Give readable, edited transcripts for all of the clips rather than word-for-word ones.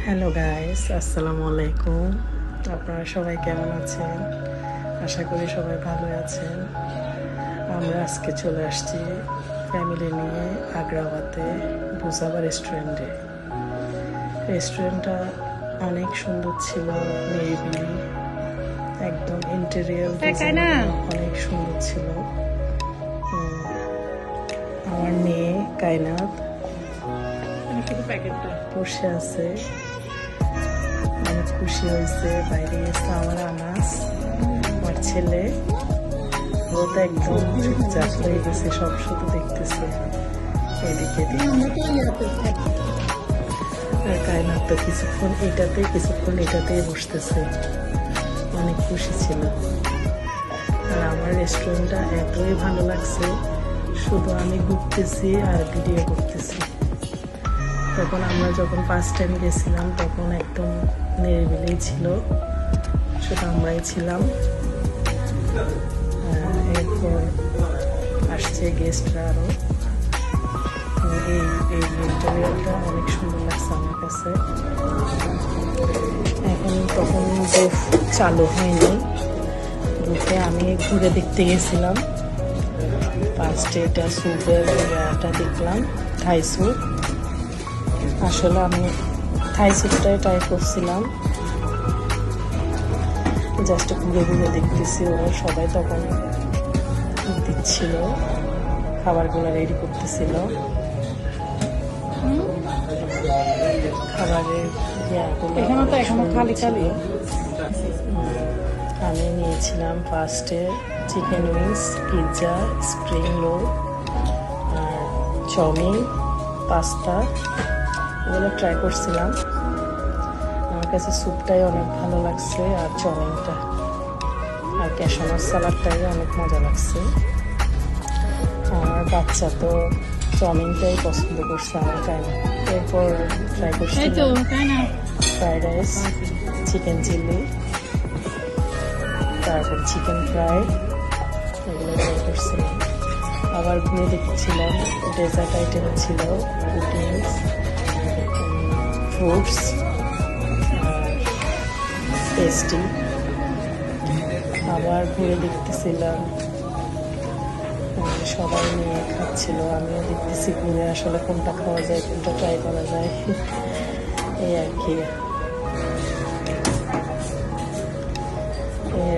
Hello guys, আসসালামু আলাইকুম। আপনারা সবাই কেমন আছেন? আশা করি সবাই ভালো আছেন। আমরা আজকে চলে আসছি ফ্যামিলি নিয়ে আগ্রাবাদে বুজাবা রেস্টুরেন্টে। রেস্টুরেন্টটা অনেক সুন্দর ছিল, নিরিবিলি, একদম ইন্টেরিয়র অনেক সুন্দর ছিল। আমার মেয়ে কায়নাত বসে আছে, অনেক খুশি হয়েছে। বাইরে গেছে আমার আনাস, আমার ছেলে, ও তো একদম চুপচাপ হয়ে গেছে, সব শুধু দেখতেছে এদিকে। আর কায়নাত তো কিছুক্ষণ এটাতেই বসতেছে, অনেক খুশি ছিল। আর আমার রেস্টুরেন্টটা এতই ভালো লাগছে, শুধু আমি ঘুরতেছি আর ভিডিও করতেছি। তখন আমরা যখন ফার্স্ট টাইম গেছিলাম তখন একদম নিরিবিলি ছিল, শুধু আমরাই ছিলাম। এরপর আসছে গেস্টরা আরও। এই ইন্টেরিয়রটা অনেক সুন্দর লাগছে আমার কাছে। তখন বুফ চালু হয়নি, বুফে আমি ঘুরে দেখতে গেছিলাম। ফার্স্টে এটা স্যুপের ইয়াটা দেখলাম, থাই স্যুপ। আসলে আমি থাই স্যুপটাই ট্রাই করছিলাম, জাস্ট ঘুরে ঘুরে দেখতেছি। ওরা সবাই তখন দিচ্ছিল, খাবারগুলো রেডি করতেছিল। খাবারের আমি নিয়েছিলাম ফার্স্টে chicken wings, pizza, spring roll, আর চাউমিন, পাস্তা, এগুলো ট্রাই করছিলাম। আমার কাছে স্যুপটাই অনেক ভালো লাগছে, আর চাউমিনটা আর ক্যাশনার সালাডটাই অনেক মজা লাগছে। আমার বাচ্চা তো চাউমিনটাই পছন্দ করছে, আমার তাই না। এরপর ট্রাই করছিলাম ফ্রাইড রাইস, চিকেন চিলি, তারপর চিকেন ফ্রাই, এগুলো ট্রাই করছিলাম। আবার ঘুরে দেখছিলাম ডেজার্ট আইটেম ছিল, পুডিংস, ফ্রুটস, পেস্ট্রি। আবার ঘুরে দেখতেছিলাম, সবাই নিয়ে খাচ্ছিল, আমিও দেখতেছি ঘুরে আসলে কোনটা খাওয়া যায়, কোনটা ট্রাই করা যায়, এই আর কি।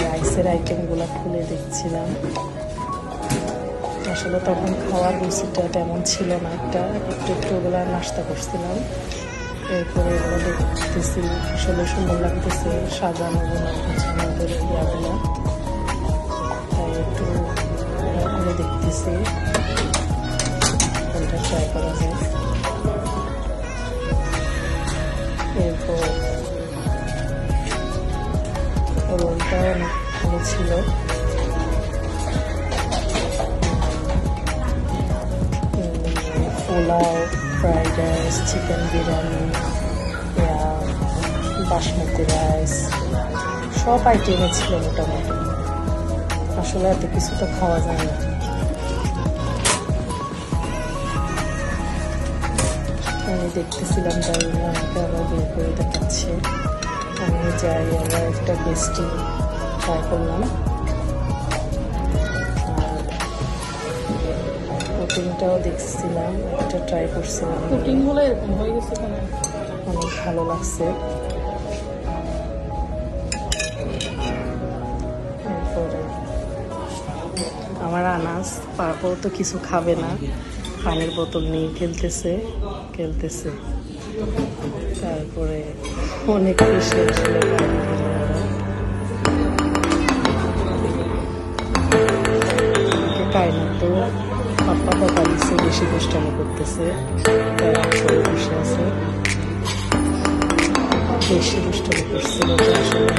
রাইসের আইটেমগুলো খুলে দেখছিলাম। আসলে তখন খাওয়ার রুচিটা তেমন ছিল না, একটু ওগুলো নাস্তা করছিলাম। এরপরে এগুলো দেখতেছি, আসলে সুন্দর লাগতেছে, সাজানো আমাদের ইয়াগুলো, তাই একটু করে দেখতেছি কোনটা ট্রাই করা যায়। এরপর রোলটা অনেক ভালো ছিল। Pulao, fried rice, chicken biryani, basmati rice, সব আইটেমে ছিল মোটামুটি। আসলে এত কিছু তো খাওয়া যায় না। আমি দেখতেছিলাম, তাই আমাকে আবার বের করে দেখাচ্ছে। আমি যাই, আবার একটা পেস্ট্রি ট্রাই করলাম, আর পুডিংটাও দেখছিলাম, একটা ট্রাই করছিলাম। পুডিংগুলো এরকম হয়ে গেছে, অনেক ভালো লাগছে। এরপরে আমার আনাস পারপর তো কিছু খাবে না, পানির বোতল নিয়ে খেলতেছে। তারপরে অনেক খুশি আসলে। কায়নাত তো পাপ্পা পাপা দিচ্ছে, বেশি দুষ্টামি করতেছে, বসে আছে, বেশি দুষ্টামি করছিল আসলে।